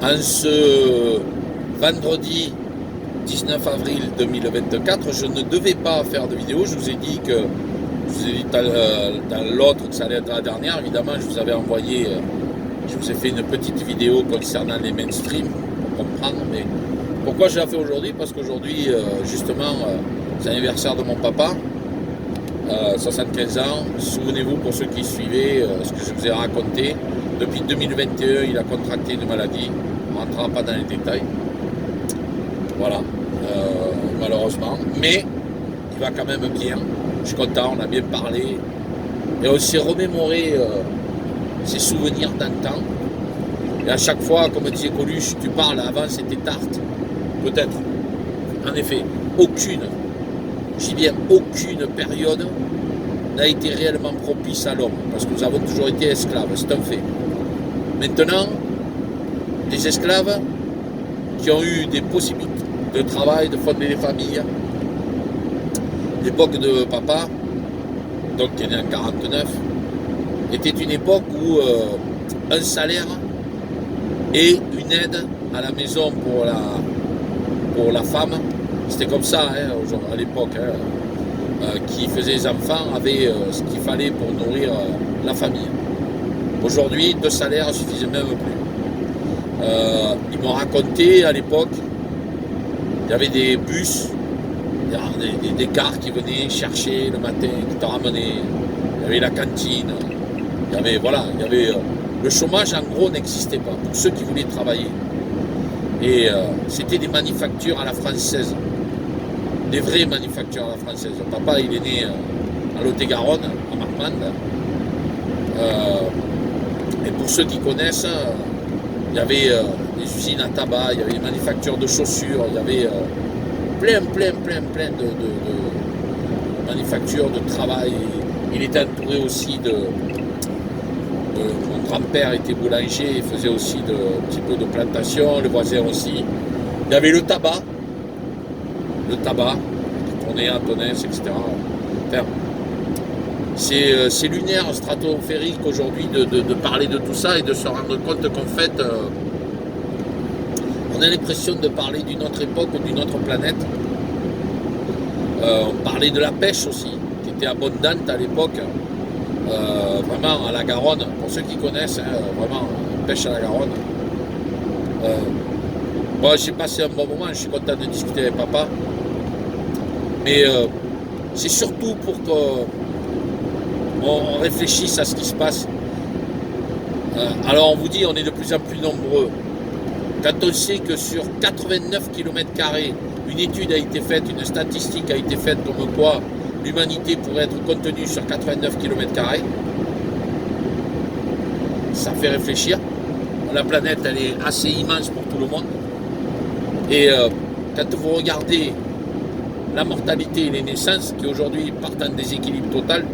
En ce vendredi 19 avril 2024, je ne devais pas faire de vidéo. Je vous ai dit dans l'autre que ça allait être la dernière. Évidemment, je vous avais envoyé, je vous ai fait une petite vidéo concernant les mainstream pour comprendre. Mais pourquoi je la fais aujourd'hui? Parce qu'aujourd'hui, justement, c'est l'anniversaire de mon papa. 75 ans. Souvenez-vous, pour ceux qui suivaient ce que je vous ai raconté, depuis 2021, il a contracté une maladie. On ne rentrera pas dans les détails. Voilà, malheureusement. Mais il va quand même bien. Je suis content, on a bien parlé. Et on s'est remémoré ses souvenirs d'antan. Et à chaque fois, comme disait Coluche, tu parles, avant c'était Tarte. Peut-être. En effet, aucune, je dis bien aucune période n'a été réellement propice à l'homme. Parce que nous avons toujours été esclaves, c'est un fait. Maintenant, des esclaves qui ont eu des possibilités de travail, de fonder des familles. L'époque de papa, donc qui est né en 49, était une époque où un salaire et une aide à la maison pour la femme, c'était comme ça à l'époque, qui faisait les enfants avait ce qu'il fallait pour nourrir la famille. Aujourd'hui, 2 salaires ne suffisaient même plus. Ils m'ont raconté à l'époque, il y avait des bus, des cars qui venaient chercher le matin, qui te ramenaient. Il y avait la cantine. Il y avait le chômage en gros n'existait pas pour ceux qui voulaient travailler. Et c'était des manufactures à la française, des vraies manufactures à la française. Papa, il est né à Lot-et-Garonne, à Marmande. Et pour ceux qui connaissent, il y avait des usines à tabac, il y avait des manufactures de chaussures, il y avait plein de manufactures, de travail. Il était entouré aussi mon grand-père était boulanger, il faisait aussi un petit peu de plantation, les voisins aussi. Il y avait le tabac, qui tournait à Tonnes, etc. Enfin, c'est lunaire, stratosphérique aujourd'hui de parler de tout ça et de se rendre compte qu'en fait, on a l'impression de parler d'une autre époque ou d'une autre planète. On parlait de la pêche aussi, qui était abondante à l'époque, vraiment à la Garonne, pour ceux qui connaissent, vraiment pêche à la Garonne. Bon, j'ai passé un bon moment, je suis content de discuter avec papa, mais c'est surtout pour qu'on réfléchisse à ce qui se passe. Alors on vous dit, on est de plus en plus nombreux. Quand on sait que sur 89 km², une étude a été faite, une statistique a été faite comme quoi l'humanité pourrait être contenue sur 89 km², ça fait réfléchir. La planète, elle est assez immense pour tout le monde. Et quand vous regardez la mortalité et les naissances, qui aujourd'hui partent en déséquilibre total,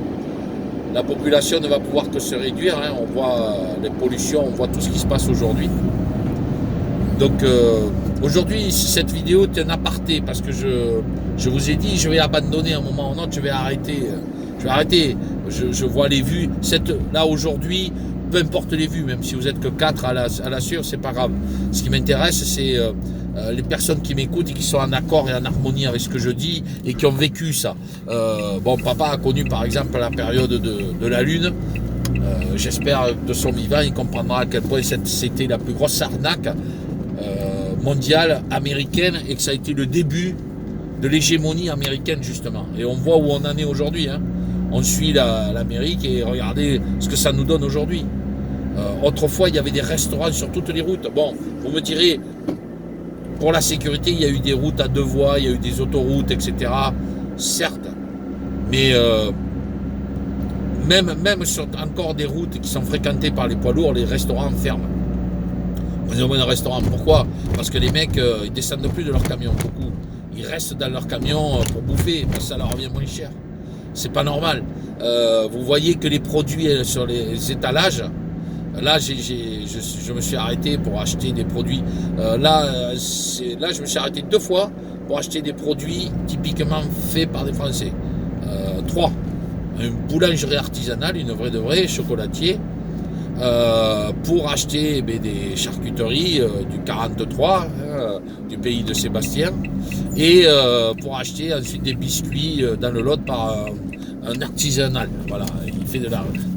la population ne va pouvoir que se réduire. On voit les pollutions, on voit tout ce qui se passe aujourd'hui. Donc aujourd'hui, cette vidéo est un aparté parce que je vous ai dit, je vais abandonner à un moment ou un autre, je vais arrêter. Je vois les vues. Là aujourd'hui, peu importe les vues, même si vous êtes que 4 à la sûre, c'est pas grave. Ce qui m'intéresse, c'est les personnes qui m'écoutent et qui sont en accord et en harmonie avec ce que je dis et qui ont vécu ça. Bon, papa a connu par exemple la période de la Lune. J'espère de son vivant, il comprendra à quel point c'était la plus grosse arnaque mondiale, américaine, et que ça a été le début de l'hégémonie américaine justement. Et on voit où on en est aujourd'hui. On suit l'Amérique et regardez ce que ça nous donne aujourd'hui. Autrefois, il y avait des restaurants sur toutes les routes. Bon, vous me direz, pour la sécurité, il y a eu des routes à 2 voies, il y a eu des autoroutes, etc. Certes, mais même sur encore des routes qui sont fréquentées par les poids lourds, les restaurants ferment. On dit un restaurant, pourquoi? Parce que les mecs, ils descendent plus de leur camion, beaucoup. Ils restent dans leur camion pour bouffer, parce que ça leur revient moins cher. C'est pas normal. Vous voyez que les produits sur les étalages, là, je me suis arrêté pour acheter des produits. Là, je me suis arrêté 2 fois pour acheter des produits typiquement faits par des Français. 3. Une boulangerie artisanale, une vraie de vraie, chocolatier. pour acheter des charcuteries du 43, du pays de Sébastien, et pour acheter ensuite des biscuits dans le Lot par un artisanal. Voilà, il fait de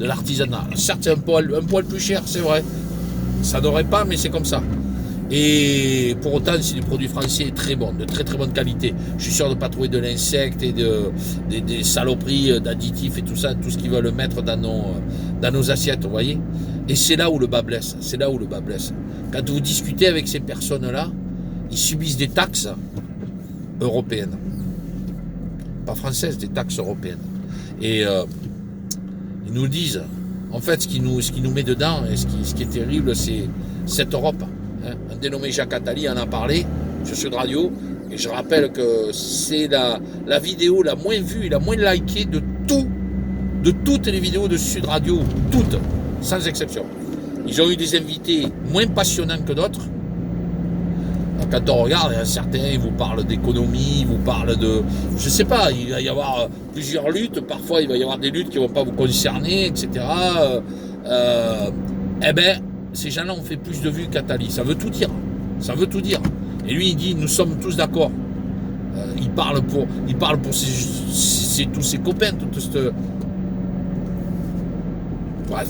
l'artisanat. Certes, c'est un poil plus cher, c'est vrai. Ça n'aurait pas, mais c'est comme ça. Et pour autant, c'est du produit français très bon, de très très bonne qualité. Je suis sûr de ne pas trouver de l'insecte et des saloperies d'additifs et tout ça, tout ce qu'ils veulent mettre dans nos assiettes, vous voyez. Et c'est là où le bas blesse, c'est là où le bas blesse. Quand vous discutez avec ces personnes-là, ils subissent des taxes européennes. Pas françaises, des taxes européennes. Et ils nous disent, en fait, ce qui nous met dedans, et ce qui est terrible, c'est cette Europe. Un dénommé Jacques Attali en a parlé sur Sud Radio, et je rappelle que c'est la vidéo la moins vue et la moins likée de toutes les vidéos de Sud Radio, toutes, sans exception. Ils ont eu des invités moins passionnants que d'autres. Quand on regarde, certains ils vous parlent d'économie, ils vous parlent de... Je sais pas, il va y avoir plusieurs luttes, parfois il va y avoir des luttes qui ne vont pas vous concerner, etc. Ces gens-là ont fait plus de vues qu'Attali. Ça veut tout dire. Ça veut tout dire. Et lui, il dit, nous sommes tous d'accord. Il parle pour tous ses copains, toute cette... Bref.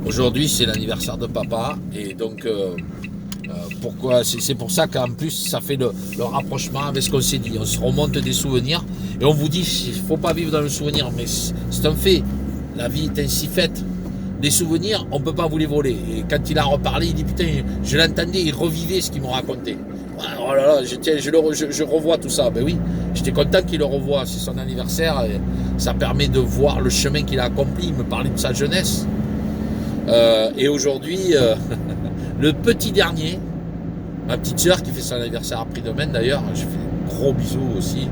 Aujourd'hui, c'est l'anniversaire de papa. Et donc, pourquoi c'est pour ça qu'en plus, ça fait le rapprochement avec ce qu'on s'est dit. On se remonte des souvenirs. Et on vous dit, il ne faut pas vivre dans le souvenir. Mais c'est un fait. La vie est ainsi faite. Les souvenirs, on ne peut pas vous les voler. Et quand il a reparlé, il dit putain, je l'entendais, il revivait ce qu'il m'a raconté. Oh là là, je revois tout ça. Ben oui, j'étais content qu'il le revoie. C'est son anniversaire. Et ça permet de voir le chemin qu'il a accompli. Il me parlait de sa jeunesse. Et aujourd'hui, le petit dernier, ma petite sœur qui fait son anniversaire après-demain d'ailleurs, je fais un gros bisou aussi.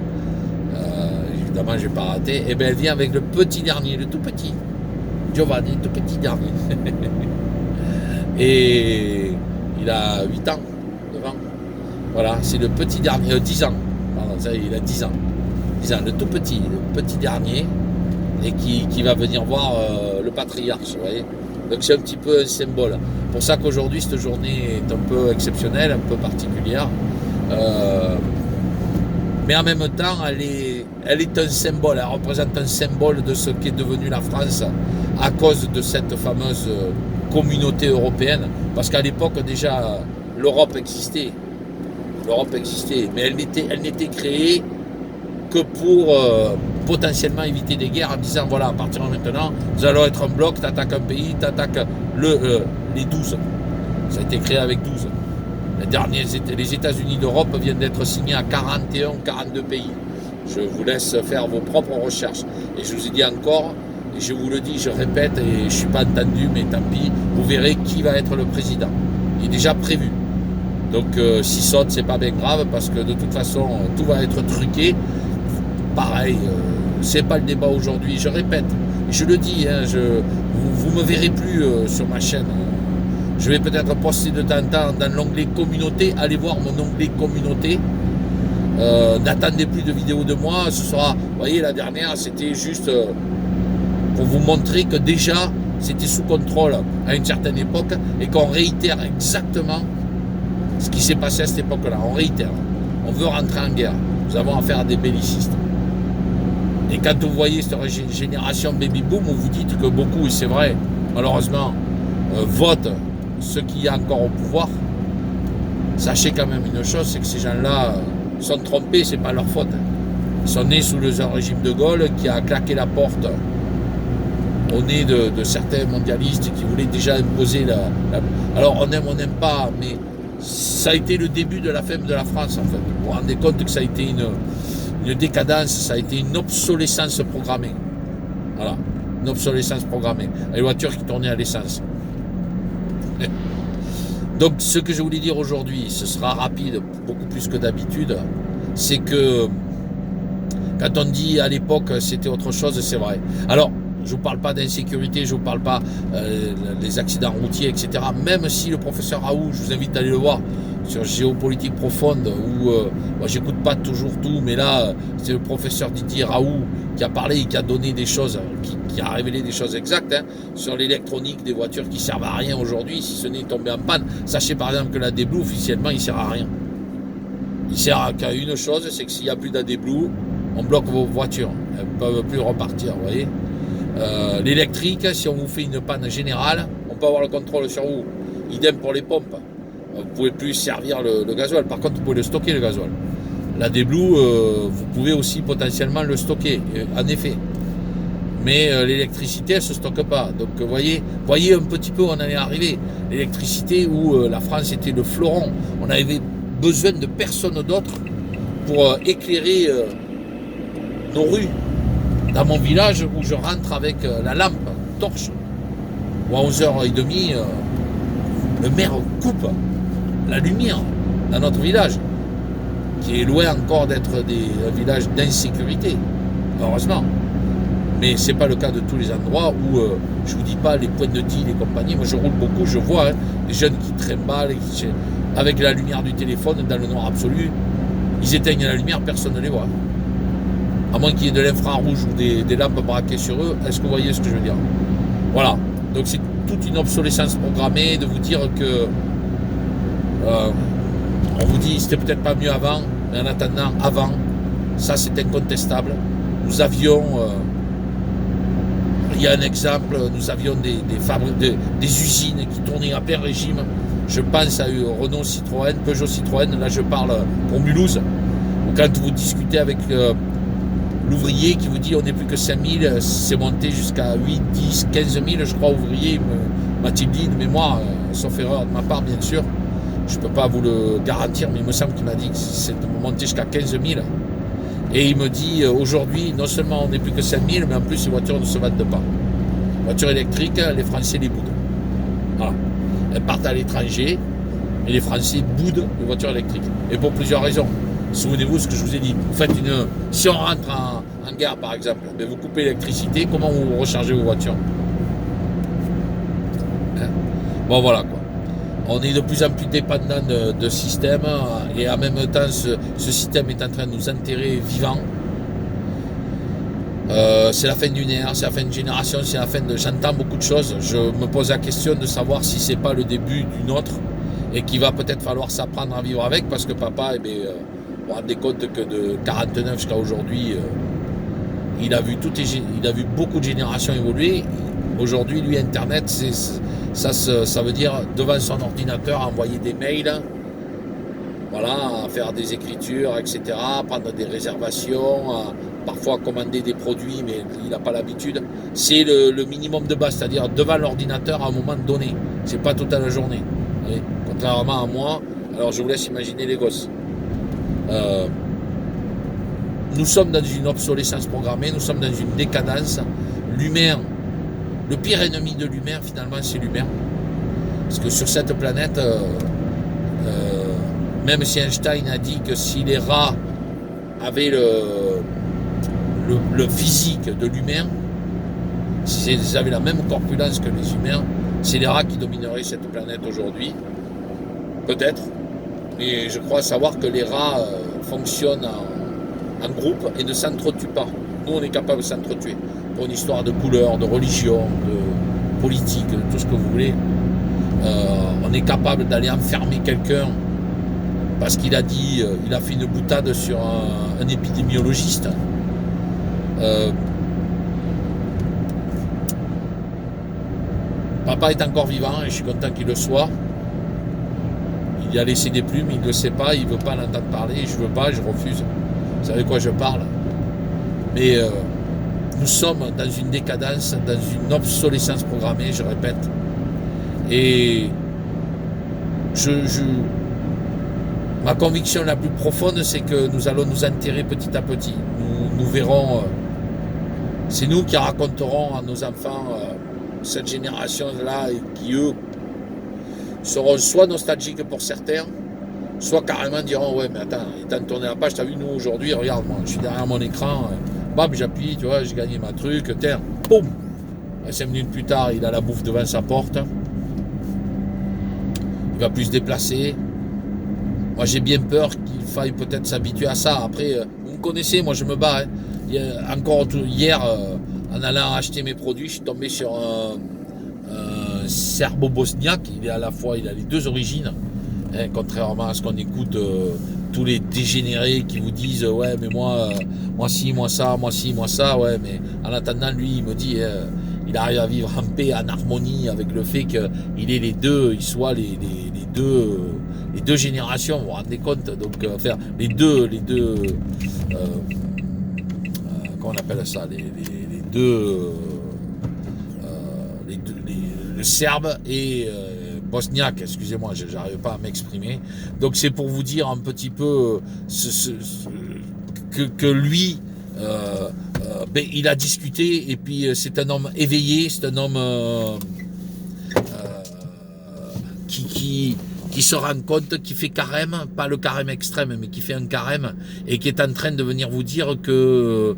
Évidemment, je n'ai pas raté. Et ben elle vient avec le petit dernier, le tout petit. Giovanni, tout petit dernier. Et il a 8 ans, 9 ans. Voilà, c'est le petit dernier, 10 ans. Pardon, ça, il a 10 ans. 10 ans, le tout petit, le petit dernier. Et qui va venir voir le patriarche, vous voyez. Donc c'est un petit peu un symbole. Pour ça qu'aujourd'hui, cette journée est un peu exceptionnelle, un peu particulière. Mais en même temps, elle est un symbole, elle représente un symbole de ce qu'est devenue la France à cause de cette fameuse communauté européenne. Parce qu'à l'époque, déjà, l'Europe existait. Mais elle n'était créée que pour potentiellement éviter des guerres en disant, voilà, à partir de maintenant, nous allons être un bloc, tu attaques un pays, tu attaques les 12. Ça a été créé avec 12. Les États-Unis d'Europe viennent d'être signés à 41 ou 42 pays. Je vous laisse faire vos propres recherches. Et je vous ai dit encore, et je vous le dis, je répète, et je ne suis pas entendu, mais tant pis, vous verrez qui va être le président. Il est déjà prévu. Donc s'il saute, c'est pas bien grave, parce que de toute façon, tout va être truqué. Pareil, c'est pas le débat aujourd'hui, je répète. Je le dis, hein, vous me verrez plus sur ma chaîne. Je vais peut-être poster de temps en temps dans l'onglet communauté. Allez voir mon onglet communauté. N'attendez plus de vidéos de moi. Ce sera, vous voyez, la dernière, c'était juste pour vous montrer que déjà, c'était sous contrôle à une certaine époque et qu'on réitère exactement ce qui s'est passé à cette époque-là. On réitère. On veut rentrer en guerre. Nous avons affaire à des bellicistes. Et quand vous voyez cette génération baby-boom, vous vous dites que beaucoup, et c'est vrai, malheureusement, votent ceux qui y a encore au pouvoir. Sachez quand même une chose, c'est que ces gens-là sont trompés, c'est pas leur faute. Ils sont nés sous le régime de Gaulle qui a claqué la porte au nez de certains mondialistes qui voulaient déjà imposer Alors on aime, on n'aime pas, mais ça a été le début de la fin de la France en fait. Vous vous rendez compte que ça a été une décadence, ça a été une obsolescence programmée. Voilà, une obsolescence programmée. Les voitures qui tournaient à l'essence. Donc ce que je voulais dire aujourd'hui, ce sera rapide, beaucoup plus que d'habitude, c'est que quand on dit à l'époque c'était autre chose, c'est vrai. Alors, je ne vous parle pas d'insécurité, je ne vous parle pas des accidents routiers, etc. Même si le professeur Raoult, je vous invite à aller le voir, sur géopolitique profonde, où moi j'écoute pas toujours tout, mais là c'est le professeur Didier Raoult qui a parlé et qui a donné des choses, qui a révélé des choses exactes sur l'électronique des voitures qui servent à rien aujourd'hui, si ce n'est tomber en panne. Sachez par exemple que l'AdBlue officiellement il sert à rien. Il sert qu'à une chose, c'est que s'il n'y a plus d'AdBlue, on bloque vos voitures, elles ne peuvent plus repartir, vous voyez. L'électrique, si on vous fait une panne générale, on peut avoir le contrôle sur vous. Idem pour les pompes. Vous ne pouvez plus servir le gasoil. Par contre, vous pouvez le stocker, le gasoil. L'AdBlue, vous pouvez aussi potentiellement le stocker, en effet. Mais l'électricité, elle ne se stocke pas. Donc, voyez un petit peu où on en est arrivé. L'électricité où la France était le fleuron. On avait besoin de personne d'autre pour éclairer nos rues. Dans mon village où je rentre avec la lampe, torche, ou à 11h30, le maire coupe la lumière dans notre village, qui est loin encore d'être un village d'insécurité, heureusement. Mais ce n'est pas le cas de tous les endroits où, je ne vous dis pas, les points de deal et compagnie. Moi, je roule beaucoup, je vois les jeunes qui trimballent, avec la lumière du téléphone, dans le noir absolu, ils éteignent la lumière, personne ne les voit. À moins qu'il y ait de l'infrarouge ou des lampes braquées sur eux, est-ce que vous voyez ce que je veux dire? Voilà, donc c'est toute une obsolescence programmée de vous dire que on vous dit c'était peut-être pas mieux avant, mais en attendant, avant, ça c'est incontestable. Nous avions, il y a un exemple, nous avions des usines qui tournaient à plein régime. Je pense à Renault Citroën, Peugeot Citroën, là je parle pour Mulhouse, où quand vous discutez avec l'ouvrier qui vous dit on n'est plus que 5000, c'est monté jusqu'à 8, 10, 15 000, je crois, ouvrier, m'a-t-il dit de mémoire, sauf erreur de ma part, bien sûr. Je ne peux pas vous le garantir, mais il me semble qu'il m'a dit que c'est monté jusqu'à 15 000. Et il me dit aujourd'hui, non seulement on n'est plus que 5000, mais en plus les voitures ne se vendent pas. Les voitures électriques, les Français les boudent. Voilà. Elles partent à l'étranger, et les Français boudent les voitures électriques. Et pour plusieurs raisons. Souvenez-vous ce que je vous ai dit. Vous faites si on rentre en gare par exemple, mais vous coupez l'électricité, comment vous rechargez vos voitures? Bon voilà quoi. On est de plus en plus dépendant de systèmes et en même temps ce système est en train de nous enterrer vivants. C'est la fin d'une ère, c'est la fin d'une génération, c'est la fin de... J'entends beaucoup de choses. Je me pose la question de savoir si c'est pas le début d'une autre et qu'il va peut-être falloir s'apprendre à vivre avec parce que papa, vous vous rendez compte que de 49 jusqu'à aujourd'hui, il a vu beaucoup de générations évoluer. Aujourd'hui, lui, Internet, ça veut dire devant son ordinateur envoyer des mails, voilà, faire des écritures, etc., prendre des réservations, parfois commander des produits, mais il n'a pas l'habitude. C'est le minimum de base, c'est-à-dire devant l'ordinateur à un moment donné. C'est pas toute la journée. Oui. Contrairement à moi, alors je vous laisse imaginer les gosses. Nous sommes dans une obsolescence programmée, nous sommes dans une décadence. L'humain, le pire ennemi de l'humain, finalement, c'est l'humain. Parce que sur cette planète, même si Einstein a dit que si les rats avaient le physique de l'humain, si ils avaient la même corpulence que les humains, c'est les rats qui domineraient cette planète aujourd'hui. Peut-être. Mais je crois savoir que les rats fonctionnent en groupe et ne s'entretuent pas. Nous, on est capable de s'entretuer. Pour une histoire de couleur, de religion, de politique, de tout ce que vous voulez. On est capable d'aller enfermer quelqu'un parce qu'il a dit, il a fait une boutade sur un épidémiologiste. Papa est encore vivant et je suis content qu'il le soit. Il a laissé des plumes, il ne le sait pas, il ne veut pas l'entendre parler, je ne veux pas, je refuse. Vous savez quoi je parle? Mais nous sommes dans une décadence, dans une obsolescence programmée, je répète. Et ma conviction la plus profonde, c'est que nous allons nous enterrer petit à petit. Nous verrons, c'est nous qui raconterons à nos enfants cette génération-là qui, eux, seront soit nostalgiques pour certains, soit carrément diront ouais mais attends, il t'a tourné la page, t'as vu nous aujourd'hui, regarde moi, je suis derrière mon écran, bam j'appuie, tu vois, j'ai gagné ma truc, tiens, boum, 5 minutes plus tard il a la bouffe devant sa porte, il va plus se déplacer, Moi, j'ai bien peur qu'il faille peut-être s'habituer à ça. Après, vous me connaissez, moi, je me bats. Hein. Encore hier, en allant acheter mes produits, je suis tombé sur un serbo-bosniaque. Il est à la fois, il a les deux origines. Hein, contrairement à ce qu'on écoute, tous les dégénérés qui vous disent ouais, mais moi ci, moi ça, moi ci, moi ça. Ouais, mais en attendant, lui, il me dit il arrive à vivre en paix, en harmonie avec le fait qu'il ait les deux, il soit les deux générations, vous vous rendez compte, donc faire les deux comment on appelle ça, les deux, le serbe et bosniaque, excusez-moi, je n'arrive pas à m'exprimer. Donc c'est pour vous dire un petit peu que lui, ben, il a discuté et puis c'est un homme éveillé, c'est un homme qui se rend compte, qui fait carême, pas le carême extrême, mais qui fait un carême et qui est en train de venir vous dire que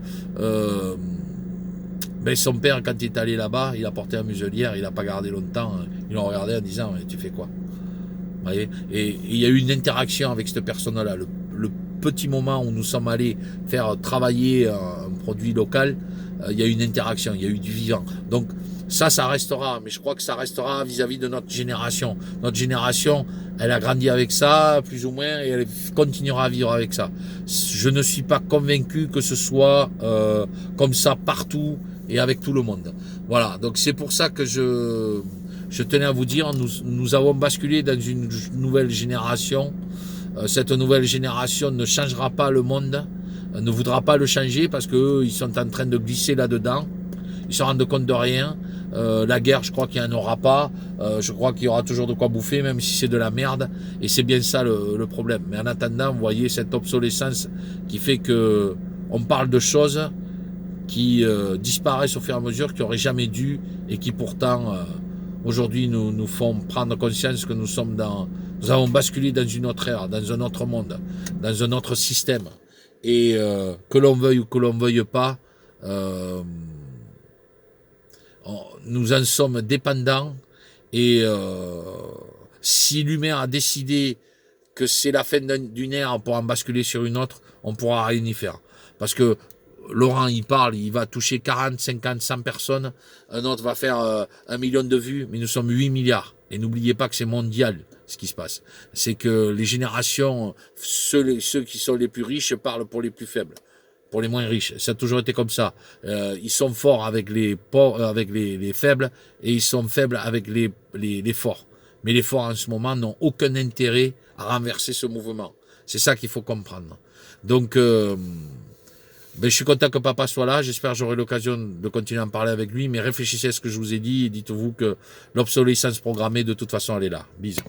ben son père, quand il est allé là-bas, il a porté la muselière, il n'a pas gardé longtemps, ils l'ont regardé en disant tu fais quoi? Vous voyez, et il y a eu une interaction avec cette personne-là. Le petit moment où nous sommes allés faire travailler un produit local, il y a eu une interaction, il y a eu du vivant. Donc ça restera, mais je crois que ça restera vis-à-vis de notre génération. Notre génération, elle a grandi avec ça, plus ou moins, et elle continuera à vivre avec ça. Je ne suis pas convaincu que ce soit comme ça partout et avec tout le monde. Voilà, donc c'est pour ça que je tenais à vous dire, nous avons basculé dans une nouvelle génération. Cette nouvelle génération ne changera pas le monde, ne voudra pas le changer parce qu'eux, ils sont en train de glisser là-dedans. Ils se rendent compte de rien. La guerre, je crois qu'il n'y en aura pas. Je crois qu'il y aura toujours de quoi bouffer, même si c'est de la merde. Et c'est bien ça le problème. Mais en attendant, vous voyez cette obsolescence qui fait que on parle de choses qui disparaissent au fur et à mesure, qui n'auraient jamais dû et qui pourtant aujourd'hui nous font prendre conscience que nous avons basculé dans une autre ère, dans un autre monde, dans un autre système. Et que l'on veuille ou que l'on veuille pas, nous en sommes dépendants. Et si l'humain a décidé que c'est la fin d'une ère pour en basculer sur une autre, on pourra rien y faire. Parce que Laurent, il parle, il va toucher 40, 50, 100 personnes. Un autre va faire 1 million de vues, mais nous sommes 8 milliards. Et n'oubliez pas que c'est mondial ce qui se passe. C'est que les générations, ceux qui sont les plus riches parlent pour les plus faibles, pour les moins riches. Ça a toujours été comme ça. Ils sont forts avec les pauvres, avec les faibles, et ils sont faibles avec les forts. Mais les forts en ce moment n'ont aucun intérêt à renverser ce mouvement. C'est ça qu'il faut comprendre. Donc ben, je suis content que papa soit là, j'espère que j'aurai l'occasion de continuer à en parler avec lui, mais réfléchissez à ce que je vous ai dit et dites-vous que l'obsolescence programmée, de toute façon, elle est là. Bisous.